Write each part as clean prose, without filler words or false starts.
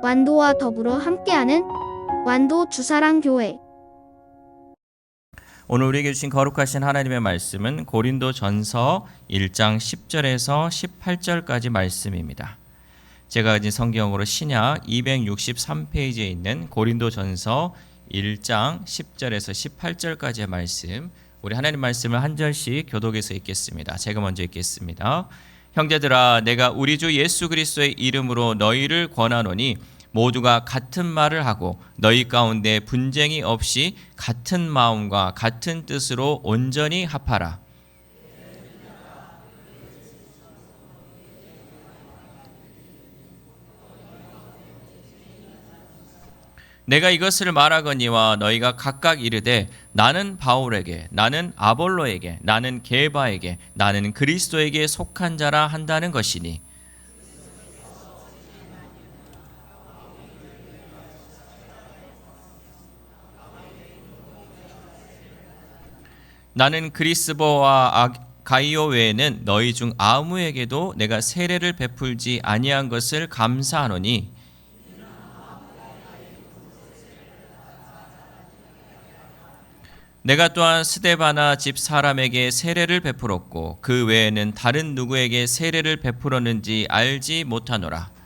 완도와 더불어 함께하는 완도 주사랑교회. 오늘 우리에게 주신 거룩하신 하나님의 말씀은 고린도전서 1장 10절에서 18절까지 말씀입니다. 제가 가진 성경으로 신약 263페이지에 있는 고린도전서 1장 10절에서 18절까지의 말씀, 우리 하나님 말씀을 한 절씩 교독해서 읽겠습니다. 제가 먼저 읽겠습니다. 형제들아, 내가 우리 주 예수 그리스도의 이름으로 너희를 권하노니 모두가 같은 말을 하고 너희 가운데 분쟁이 없이 같은 마음과 같은 뜻으로 온전히 합하라. 내가 이것을 말하거니와 너희가 각각 이르되 나는 바울에게, 나는 아볼로에게, 나는 게바에게, 나는 그리스도에게 속한 자라 한다는 것이니, 나는 그리스보와 가이오 외에는 너희 중 아무에게도 내가 세례를 베풀지 아니한 것을 감사하노니, 내가 또한 스데바나 집 사람에게 세례를 베풀었고 그 외에는 다른 누구에게 세례를 베풀었는지 알지 못하노라.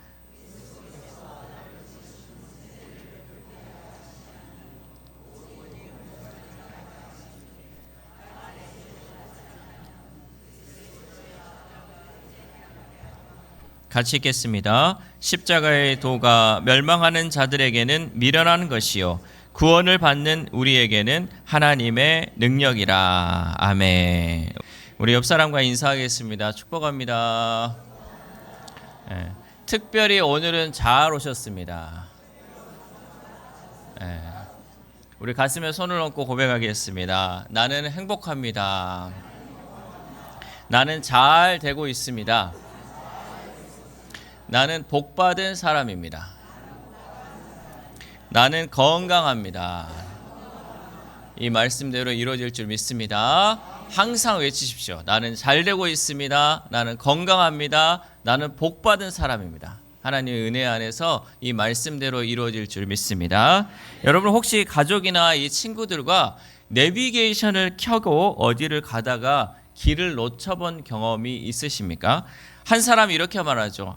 같이 읽겠습니다. 십자가의 도가 멸망하는 자들에게는 미련한 것이요 구원을 받는 우리에게는 하나님의 능력이라. 아멘. 우리 옆 사람과 인사하겠습니다. 축복합니다. 특별히 오늘은 잘 오셨습니다. 우리 가슴에 손을 얹고 고백하겠습니다. 나는 행복합니다. 나는 잘 되고 있습니다. 나는 복받은 사람입니다. 나는 건강합니다. 이 말씀대로 이루어질 줄 믿습니다. 항상 외치십시오. 나는 잘 되고 있습니다. 나는 건강합니다. 나는 복받은 사람입니다. 하나님의 은혜 안에서 이 말씀대로 이루어질 줄 믿습니다. 여러분 혹시 가족이나 이 친구들과 내비게이션을 켜고 어디를 가다가 길을 놓쳐본 경험이 있으십니까? 한 사람이 이렇게 말하죠.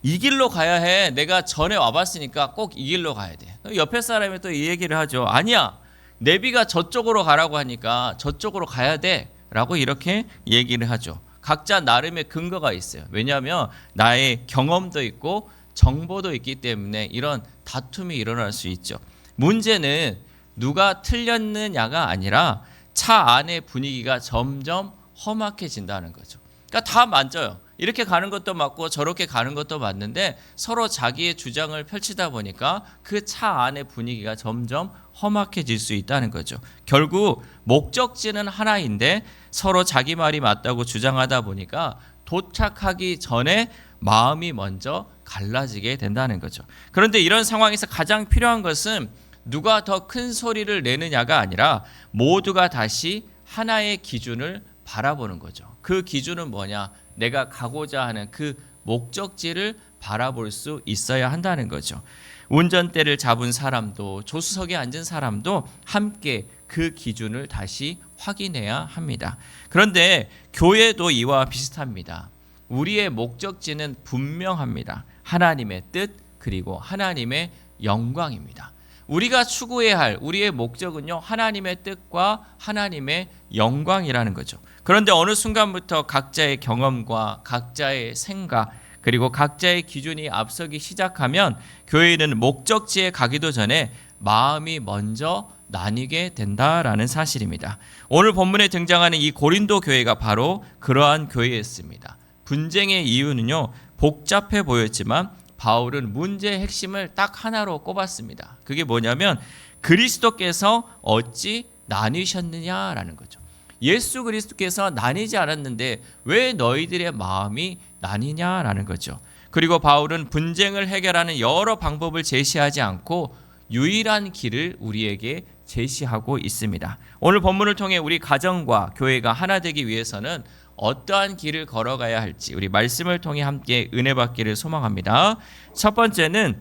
이 길로 가야 해. 내가 전에 와봤으니까 꼭 이 길로 가야 돼. 옆에 사람이 또 이 얘기를 하죠. 아니야. 내비가 저쪽으로 가라고 하니까 저쪽으로 가야 돼. 라고 이렇게 얘기를 하죠. 각자 나름의 근거가 있어요. 왜냐하면 나의 경험도 있고 정보도 있기 때문에 이런 다툼이 일어날 수 있죠. 문제는 누가 틀렸느냐가 아니라 차 안의 분위기가 점점 험악해진다는 거죠. 그러니까 다 맞아요. 이렇게 가는 것도 맞고 저렇게 가는 것도 맞는데 서로 자기의 주장을 펼치다 보니까 그 차 안의 분위기가 점점 험악해질 수 있다는 거죠. 결국 목적지는 하나인데 서로 자기 말이 맞다고 주장하다 보니까 도착하기 전에 마음이 먼저 갈라지게 된다는 거죠. 그런데 이런 상황에서 가장 필요한 것은 누가 더 큰 소리를 내느냐가 아니라 모두가 다시 하나의 기준을 바라보는 거죠. 그 기준은 뭐냐? 내가 가고자 하는 그 목적지를 바라볼 수 있어야 한다는 거죠. 운전대를 잡은 사람도 조수석에 앉은 사람도 함께 그 기준을 다시 확인해야 합니다. 그런데 교회도 이와 비슷합니다. 우리의 목적지는 분명합니다. 하나님의 뜻 그리고 하나님의 영광입니다. 우리가 추구해야 할 우리의 목적은요, 하나님의 뜻과 하나님의 영광이라는 거죠. 그런데 어느 순간부터 각자의 경험과 각자의 생각 그리고 각자의 기준이 앞서기 시작하면 교회는 목적지에 가기도 전에 마음이 먼저 나뉘게 된다라는 사실입니다. 오늘 본문에 등장하는 이 고린도 교회가 바로 그러한 교회였습니다. 분쟁의 이유는요, 복잡해 보였지만 바울은 문제의 핵심을 딱 하나로 꼽았습니다. 그게 뭐냐면 그리스도께서 어찌 나뉘셨느냐라는 거죠. 예수 그리스도께서 나뉘지 않았는데 왜 너희들의 마음이 나뉘냐라는 거죠. 그리고 바울은 분쟁을 해결하는 여러 방법을 제시하지 않고 유일한 길을 우리에게 제시하고 있습니다. 오늘 본문을 통해 우리 가정과 교회가 하나 되기 위해서는 어떠한 길을 걸어가야 할지 우리 말씀을 통해 함께 은혜 받기를 소망합니다. 첫 번째는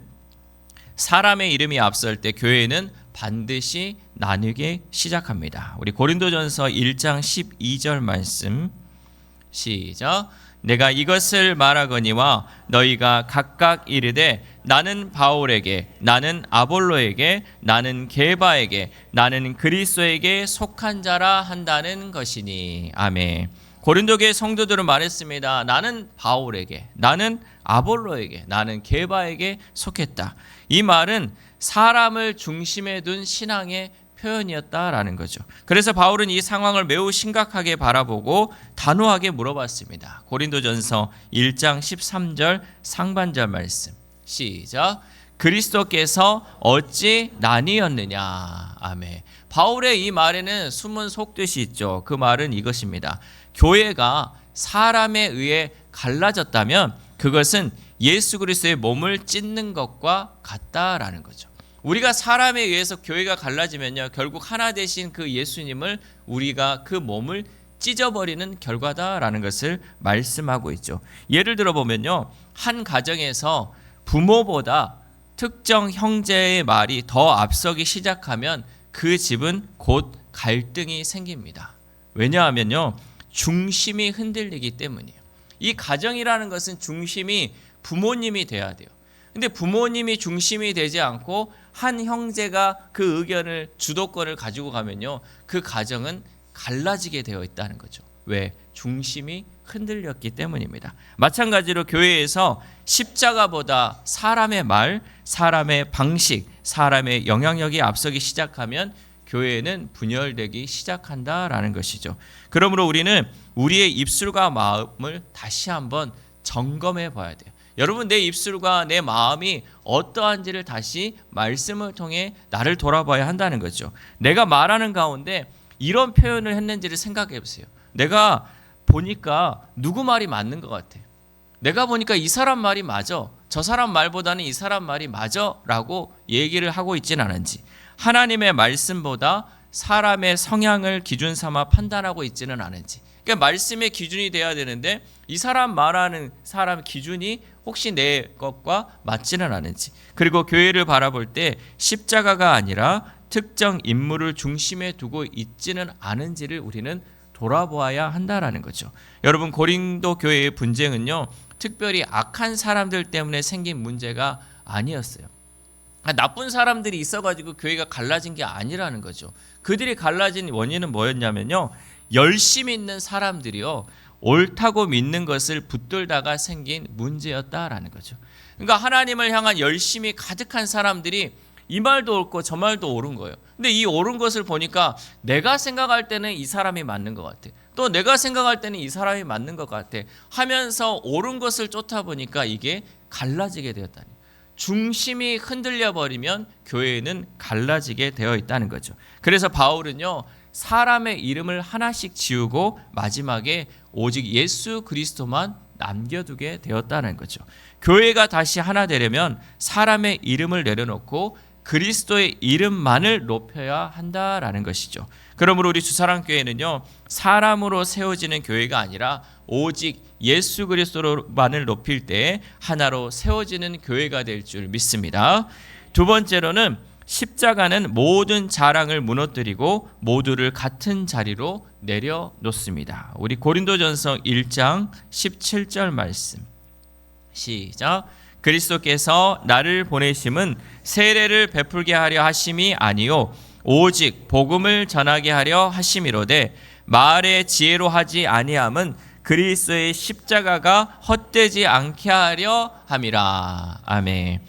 사람의 이름이 앞설 때 교회는 반드시 나누기 시작합니다. 우리 고린도전서 1장 12절 말씀 시작. 내가 이것을 말하거니와 너희가 각각 이르되 나는 바울에게, 나는 아볼로에게, 나는 게바에게, 나는 그리스도에게 속한 자라 한다는 것이니. 아멘. 고린도 교회 성도들은 말했습니다. 나는 바울에게, 나는 아볼로에게, 나는 게바에게 속했다. 이 말은 사람을 중심에 둔 신앙의 표현이었다라는 거죠. 그래서 바울은 이 상황을 매우 심각하게 바라보고 단호하게 물어봤습니다. 고린도전서 1장 13절 상반절 말씀 시작. 그리스도께서 어찌 나뉘었느냐. 아멘. 바울의 이 말에는 숨은 속뜻이 있죠. 그 말은 이것입니다. 교회가 사람에 의해 갈라졌다면 그것은 예수 그리스도의 몸을 찢는 것과 같다라는 거죠. 우리가 사람에 의해서 교회가 갈라지면요, 결국 하나 되신 그 예수님을 우리가 그 몸을 찢어버리는 결과다라는 것을 말씀하고 있죠. 예를 들어 보면요, 한 가정에서 부모보다 특정 형제의 말이 더 앞서기 시작하면 그 집은 곧 갈등이 생깁니다. 왜냐하면요, 중심이 흔들리기 때문이에요. 이 가정이라는 것은 중심이 부모님이 돼야 돼요. 근데 부모님이 중심이 되지 않고 한 형제가 그 의견을, 주도권을 가지고 가면요, 그 가정은 갈라지게 되어 있다는 거죠. 왜? 중심이 흔들렸기 때문입니다. 마찬가지로 교회에서 십자가보다 사람의 말, 사람의 방식, 사람의 영향력이 앞서기 시작하면 교회는 분열되기 시작한다라는 것이죠. 그러므로 우리는 우리의 입술과 마음을 다시 한번 점검해 봐야 돼요. 여러분, 내 입술과 내 마음이 어떠한지를 다시 말씀을 통해 나를 돌아봐야 한다는 거죠. 내가 말하는 가운데 이런 표현을 했는지를 생각해 보세요. 내가 보니까 누구 말이 맞는 것 같아. 내가 보니까 이 사람 말이 맞아. 저 사람 말보다는 이 사람 말이 맞아 라고 얘기를 하고 있진 않은지, 하나님의 말씀보다 사람의 성향을 기준 삼아 판단하고 있지는 않은지. 그러니까 말씀의 기준이 돼야 되는데 이 사람 말하는 사람 기준이 혹시 내 것과 맞지는 않은지, 그리고 교회를 바라볼 때 십자가가 아니라 특정 인물을 중심에 두고 있지는 않은지를 우리는 돌아보아야 한다라는 거죠. 여러분, 고린도 교회의 분쟁은요, 특별히 악한 사람들 때문에 생긴 문제가 아니었어요. 나쁜 사람들이 있어가지고 교회가 갈라진 게 아니라는 거죠. 그들이 갈라진 원인은 뭐였냐면요, 열심히 있는 사람들이요, 옳다고 믿는 것을 붙들다가 생긴 문제였다라는 거죠. 그러니까 하나님을 향한 열심이 가득한 사람들이 이 말도 옳고 저 말도 옳은 거예요. 근데 이 옳은 것을 보니까 내가 생각할 때는 이 사람이 맞는 것 같아, 또 내가 생각할 때는 이 사람이 맞는 것 같아 하면서 옳은 것을 쫓아 보니까 이게 갈라지게 되었다니. 중심이 흔들려 버리면 교회는 갈라지게 되어 있다는 거죠. 그래서 바울은요, 사람의 이름을 하나씩 지우고 마지막에 오직 예수 그리스도만 남겨두게 되었다는 거죠. 교회가 다시 하나 되려면 사람의 이름을 내려놓고 그리스도의 이름만을 높여야 한다라는 것이죠. 그러므로 우리 주사랑교회는요, 사람으로 세워지는 교회가 아니라 오직 예수 그리스도만을 높일 때 하나로 세워지는 교회가 될 줄 믿습니다. 두 번째로는 십자가는 모든 자랑을 무너뜨리고 모두를 같은 자리로 내려놓습니다. 우리 고린도전서 1장 17절 말씀 시작. 그리스도께서 나를 보내심은 세례를 베풀게 하려 하심이 아니요 오직 복음을 전하게 하려 하심이로되 말의 지혜로 하지 아니함은 그리스도의 십자가가 헛되지 않게 하려 함이라. 아멘.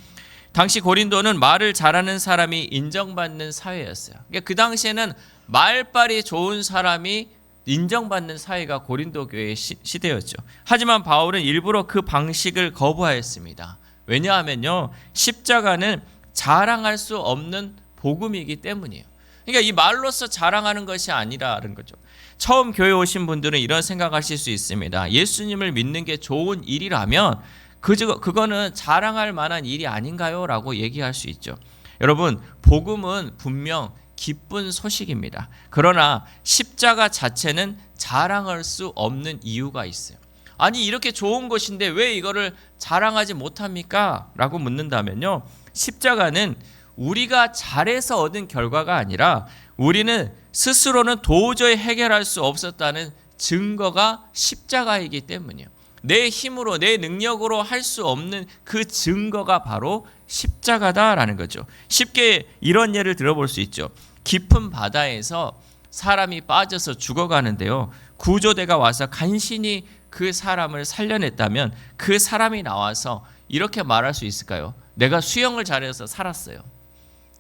당시 고린도는 말을 잘하는 사람이 인정받는 사회였어요. 그러니까 그 당시에는 말빨이 좋은 사람이 인정받는 사회가 고린도 교회의 시대였죠. 하지만 바울은 일부러 그 방식을 거부하였습니다. 왜냐하면요, 십자가는 자랑할 수 없는 복음이기 때문이에요. 그러니까 이 말로서 자랑하는 것이 아니라는 거죠. 처음 교회 오신 분들은 이런 생각하실 수 있습니다. 예수님을 믿는 게 좋은 일이라면 그거는 자랑할 만한 일이 아닌가요? 라고 얘기할 수 있죠. 여러분, 복음은 분명 기쁜 소식입니다. 그러나 십자가 자체는 자랑할 수 없는 이유가 있어요. 아니, 이렇게 좋은 것인데 왜 이거를 자랑하지 못합니까? 라고 묻는다면요, 십자가는 우리가 잘해서 얻은 결과가 아니라 우리는 스스로는 도저히 해결할 수 없었다는 증거가 십자가이기 때문이에요. 내 힘으로 내 능력으로 할 수 없는 그 증거가 바로 십자가다라는 거죠. 쉽게 이런 예를 들어볼 수 있죠. 깊은 바다에서 사람이 빠져서 죽어가는데요. 구조대가 와서 간신히 그 사람을 살려냈다면 그 사람이 나와서 이렇게 말할 수 있을까요? 내가 수영을 잘해서 살았어요.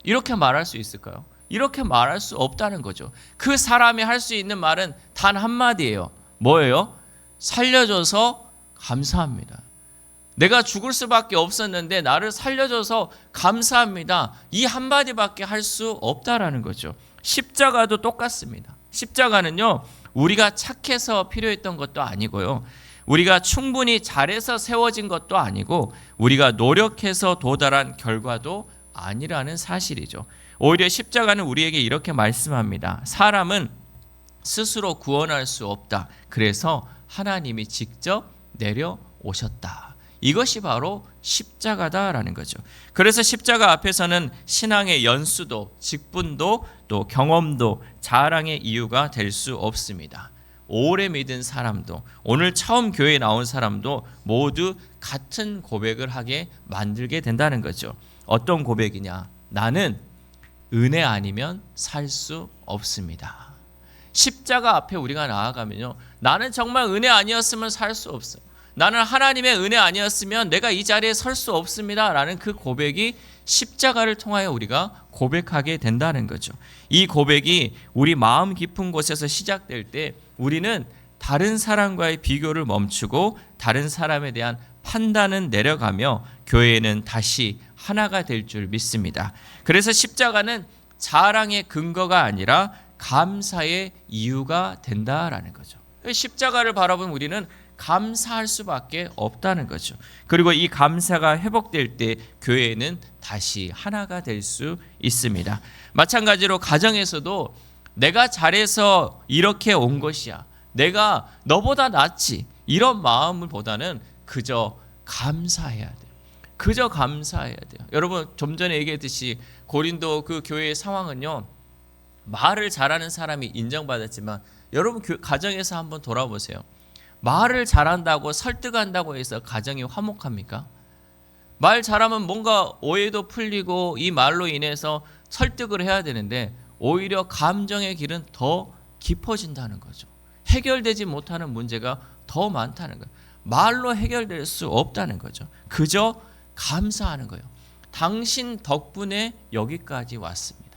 이렇게 말할 수 있을까요? 이렇게 말할 수 없다는 거죠. 그 사람이 할 수 있는 말은 단 한마디예요. 뭐예요? 살려줘서 감사합니다. 내가 죽을 수밖에 없었는데 나를 살려줘서 감사합니다. 이 한마디밖에 할 수 없다라는 거죠. 십자가도 똑같습니다. 십자가는요, 우리가 착해서 필요했던 것도 아니고요. 우리가 충분히 잘해서 세워진 것도 아니고 우리가 노력해서 도달한 결과도 아니라는 사실이죠. 오히려 십자가는 우리에게 이렇게 말씀합니다. 사람은 스스로 구원할 수 없다. 그래서 하나님이 직접 내려오셨다. 이것이 바로 십자가다라는 거죠. 그래서 십자가 앞에서는 신앙의 연수도, 직분도, 또 경험도, 자랑의 이유가 될 수 없습니다. 오래 믿은 사람도, 오늘 처음 교회에 나온 사람도 모두 같은 고백을 하게 만들게 된다는 거죠. 어떤 고백이냐? 나는 은혜 아니면 살 수 없습니다. 십자가 앞에 우리가 나아가면요, 나는 정말 은혜 아니었으면 살 수 없어요. 나는 하나님의 은혜 아니었으면 내가 이 자리에 설 수 없습니다. 라는 그 고백이 십자가를 통하여 우리가 고백하게 된다는 거죠. 이 고백이 우리 마음 깊은 곳에서 시작될 때 우리는 다른 사람과의 비교를 멈추고 다른 사람에 대한 판단은 내려가며 교회는 다시 하나가 될 줄 믿습니다. 그래서 십자가는 자랑의 근거가 아니라 감사의 이유가 된다라는 거죠. 십자가를 바라본 우리는 감사할 수밖에 없다는 거죠. 그리고 이 감사가 회복될 때 교회는 다시 하나가 될 수 있습니다. 마찬가지로 가정에서도 내가 잘해서 이렇게 온 것이야, 내가 너보다 낫지, 이런 마음보다는 그저 감사해야 돼요. 그저 감사해야 돼요. 여러분, 좀 전에 얘기했듯이 고린도 그 교회의 상황은요, 말을 잘하는 사람이 인정받았지만 여러분 가정에서 한번 돌아보세요. 말을 잘한다고 설득한다고 해서 가정이 화목합니까? 말 잘하면 뭔가 오해도 풀리고 이 말로 인해서 설득을 해야 되는데 오히려 감정의 길은 더 깊어진다는 거죠. 해결되지 못하는 문제가 더 많다는 거예요. 말로 해결될 수 없다는 거죠. 그저 감사하는 거예요. 당신 덕분에 여기까지 왔습니다.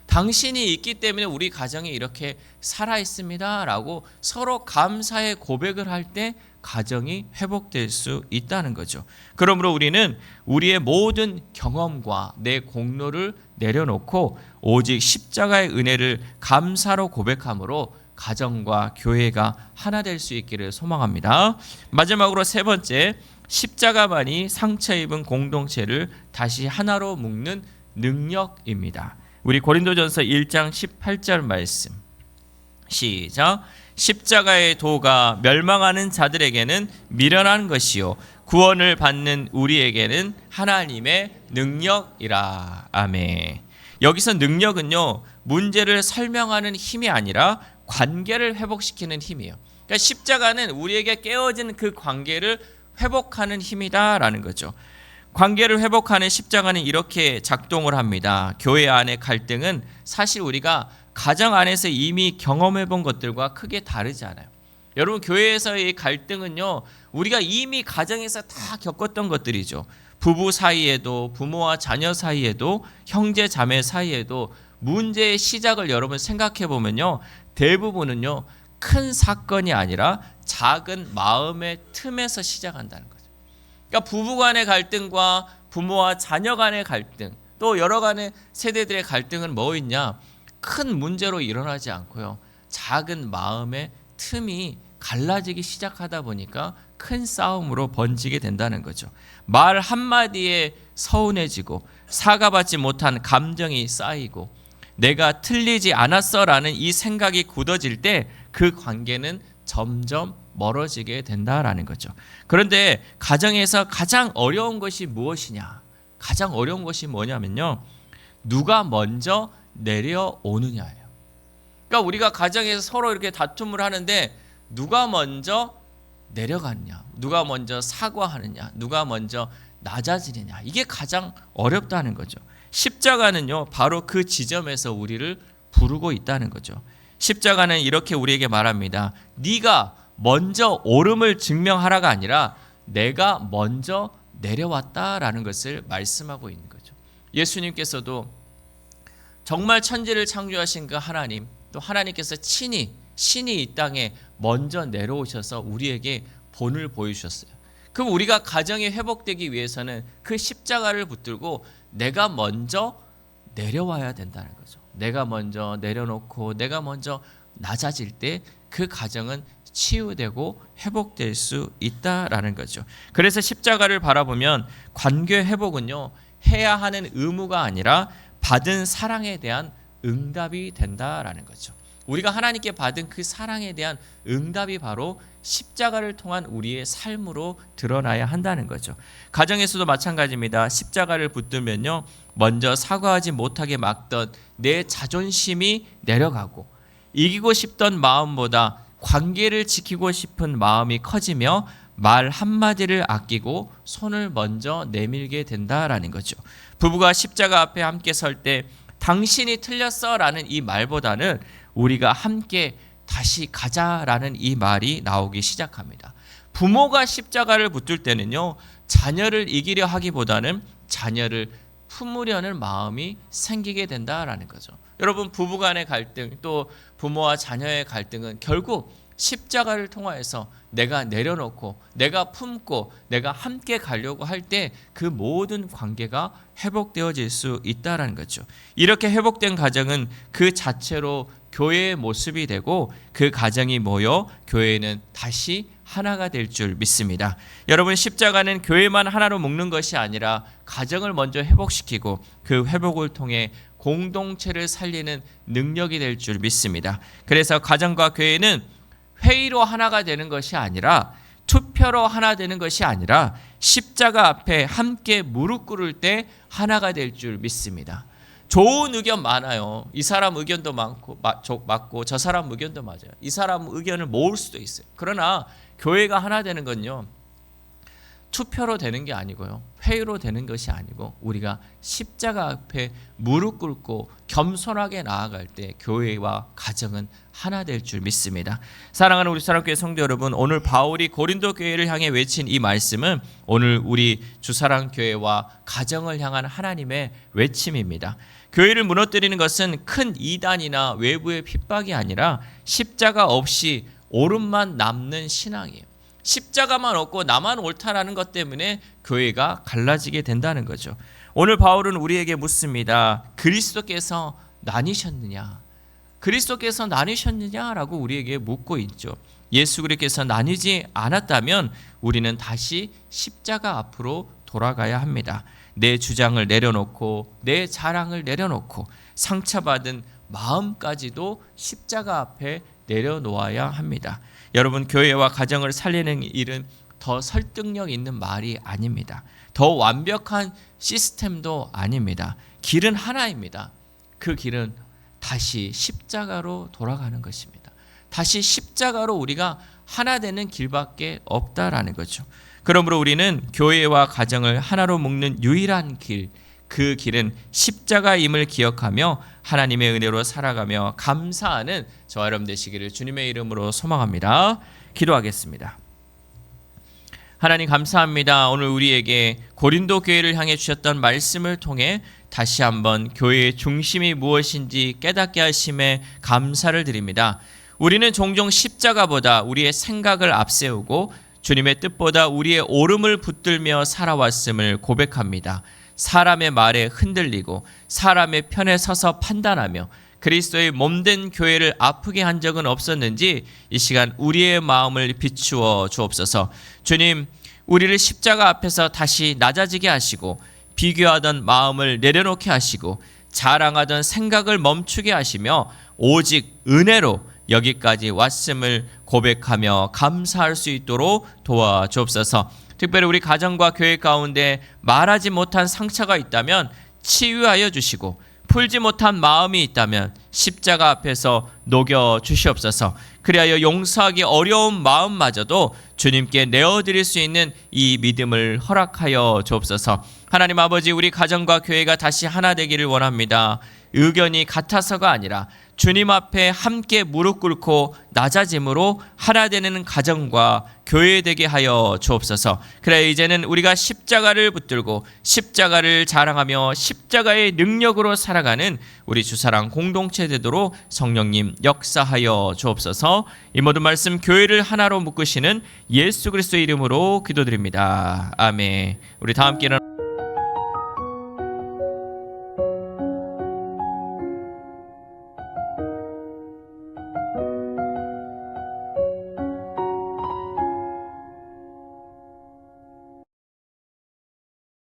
당신이 있기 때문에 우리 가정이 이렇게 살아있습니다 라고 서로 감사의 고백을 할 때 가정이 회복될 수 있다는 거죠. 그러므로 우리는 우리의 모든 경험과 내 공로를 내려놓고 오직 십자가의 은혜를 감사로 고백함으로 가정과 교회가 하나 될 수 있기를 소망합니다. 마지막으로 세 번째, 십자가만이 상처 입은 공동체를 다시 하나로 묶는 능력입니다. 우리 고린도전서 1장 18절 말씀 시작. 십자가의 도가 멸망하는 자들에게는 미련한 것이요 구원을 받는 우리에게는 하나님의 능력이라. 아멘. 여기서 능력은요, 문제를 설명하는 힘이 아니라 관계를 회복시키는 힘이에요. 그러니까 십자가는 우리에게 깨어진 그 관계를 회복하는 힘이다라는 거죠. 관계를 회복하는 십자가는 이렇게 작동을 합니다. 교회 안의 갈등은 사실 우리가 가정 안에서 이미 경험해 본 것들과 크게 다르지 않아요. 여러분, 교회에서의 갈등은요, 우리가 이미 가정에서 다 겪었던 것들이죠. 부부 사이에도, 부모와 자녀 사이에도, 형제 자매 사이에도 문제의 시작을 여러분 생각해 보면요, 대부분은요, 큰 사건이 아니라 작은 마음의 틈에서 시작한다는 거죠. 그러니까 부부 간의 갈등과 부모와 자녀 간의 갈등, 또 여러 간의 세대들의 갈등은 뭐 있냐? 큰 문제로 일어나지 않고요, 작은 마음의 틈이 갈라지기 시작하다 보니까 큰 싸움으로 번지게 된다는 거죠. 말 한마디에 서운해지고 사과받지 못한 감정이 쌓이고 내가 틀리지 않았어라는 이 생각이 굳어질 때 그 관계는 점점 멀어지게 된다라는 거죠. 그런데 가정에서 가장 어려운 것이 무엇이냐? 가장 어려운 것이 뭐냐면요, 누가 먼저 내려오느냐예요. 그러니까 우리가 가정에서 서로 이렇게 다툼을 하는데 누가 먼저 내려가느냐, 누가 먼저 사과하느냐, 누가 먼저 낮아지느냐, 이게 가장 어렵다는 거죠. 십자가는요, 바로 그 지점에서 우리를 부르고 있다는 거죠. 십자가는 이렇게 우리에게 말합니다. 네가 먼저 옳음을 증명하라가 아니라 내가 먼저 내려왔다라는 것을 말씀하고 있는 거죠. 예수님께서도 정말 천지를 창조하신 그 하나님, 또 하나님께서 신이 이 땅에 먼저 내려오셔서 우리에게 본을 보여주셨어요. 그럼 우리가 가정이 회복되기 위해서는 그 십자가를 붙들고 내가 먼저 내려와야 된다는 거죠. 내가 먼저 내려놓고 내가 먼저 낮아질 때 그 가정은 치유되고 회복될 수 있다라는 거죠. 그래서 십자가를 바라보면 관계 회복은요, 해야 하는 의무가 아니라 받은 사랑에 대한 응답이 된다라는 거죠. 우리가 하나님께 받은 그 사랑에 대한 응답이 바로 십자가를 통한 우리의 삶으로 드러나야 한다는 거죠. 가정에서도 마찬가지입니다. 십자가를 붙들면요, 먼저 사과하지 못하게 막던 내 자존심이 내려가고 이기고 싶던 마음보다 관계를 지키고 싶은 마음이 커지며 말 한마디를 아끼고 손을 먼저 내밀게 된다라는 거죠. 부부가 십자가 앞에 함께 설 때 당신이 틀렸어 라는 이 말보다는 우리가 함께 다시 가자라는 이 말이 나오기 시작합니다. 부모가 십자가를 붙들 때는요, 자녀를 이기려 하기보다는 자녀를 품으려는 마음이 생기게 된다라는 거죠. 여러분, 부부간의 갈등, 또 부모와 자녀의 갈등은 결국 십자가를 통하여서 내가 내려놓고 내가 품고 내가 함께 가려고 할 때 그 모든 관계가 회복되어질 수 있다는 거죠. 이렇게 회복된 가정은 그 자체로 교회의 모습이 되고 그 가정이 모여 교회는 다시 하나가 될 줄 믿습니다. 여러분, 십자가는 교회만 하나로 묶는 것이 아니라 가정을 먼저 회복시키고 그 회복을 통해 공동체를 살리는 능력이 될 줄 믿습니다. 그래서 가정과 교회는 회의로 하나가 되는 것이 아니라 투표로 하나 되는 것이 아니라 십자가 앞에 함께 무릎 꿇을 때 하나가 될 줄 믿습니다. 좋은 의견 많아요. 이 사람 의견도 맞고 저 사람 의견도 맞아요. 이 사람 의견을 모을 수도 있어요. 그러나 교회가 하나 되는 건요, 투표로 되는 게 아니고요, 회의로 되는 것이 아니고 우리가 십자가 앞에 무릎 꿇고 겸손하게 나아갈 때 교회와 가정은 하나 될 줄 믿습니다. 사랑하는 우리 사랑교회 성도 여러분, 오늘 바울이 고린도 교회를 향해 외친 이 말씀은 오늘 우리 주사랑교회와 가정을 향한 하나님의 외침입니다. 교회를 무너뜨리는 것은 큰 이단이나 외부의 핍박이 아니라 십자가 없이 옳음만 남는 신앙이에요. 십자가만 없고 나만 옳다라는 것 때문에 교회가 갈라지게 된다는 거죠. 오늘 바울은 우리에게 묻습니다. 그리스도께서 나뉘셨느냐? 그리스도께서 나뉘셨느냐라고 우리에게 묻고 있죠. 예수 그리스도께서 나뉘지 않았다면 우리는 다시 십자가 앞으로 돌아가야 합니다. 내 주장을 내려놓고 내 자랑을 내려놓고 상처받은 마음까지도 십자가 앞에 내려놓아야 합니다. 여러분, 교회와 가정을 살리는 일은 더 설득력 있는 말이 아닙니다. 더 완벽한 시스템도 아닙니다. 길은 하나입니다. 그 길은 다시 십자가로 돌아가는 것입니다. 다시 십자가로 우리가 하나 되는 길밖에 없다라는 거죠. 그러므로 우리는 교회와 가정을 하나로 묶는 유일한 길, 그 길은 십자가임을 기억하며 하나님의 은혜로 살아가며 감사하는 저와 여러분 되시기를 주님의 이름으로 소망합니다. 기도하겠습니다. 하나님 감사합니다. 오늘 우리에게 고린도 교회를 향해 주셨던 말씀을 통해 다시 한번 교회의 중심이 무엇인지 깨닫게 하심에 감사를 드립니다. 우리는 종종 십자가보다 우리의 생각을 앞세우고 주님의 뜻보다 우리의 옳음을 붙들며 살아왔음을 고백합니다. 사람의 말에 흔들리고 사람의 편에 서서 판단하며 그리스도의 몸된 교회를 아프게 한 적은 없었는지 이 시간 우리의 마음을 비추어 주옵소서. 주님, 우리를 십자가 앞에서 다시 낮아지게 하시고 비교하던 마음을 내려놓게 하시고 자랑하던 생각을 멈추게 하시며 오직 은혜로 여기까지 왔음을 고백하며 감사할 수 있도록 도와주옵소서. 특별히 우리 가정과 교회 가운데 말하지 못한 상처가 있다면 치유하여 주시고, 풀지 못한 마음이 있다면 십자가 앞에서 녹여 주시옵소서. 그리하여 용서하기 어려운 마음마저도 주님께 내어드릴 수 있는 이 믿음을 허락하여 주옵소서. 하나님 아버지, 우리 가정과 교회가 다시 하나 되기를 원합니다. 의견이 같아서가 아니라 주님 앞에 함께 무릎 꿇고 낮아짐으로 하나 되는 가정과 교회 되게 하여 주옵소서. 그래, 이제는 우리가 십자가를 붙들고 십자가를 자랑하며 십자가의 능력으로 살아가는 우리 주사랑 공동체 되도록 성령님 역사하여 주옵소서. 이 모든 말씀 교회를 하나로 묶으시는 예수 그리스도의 이름으로 기도드립니다. 아멘. 우리 다 함께 일어나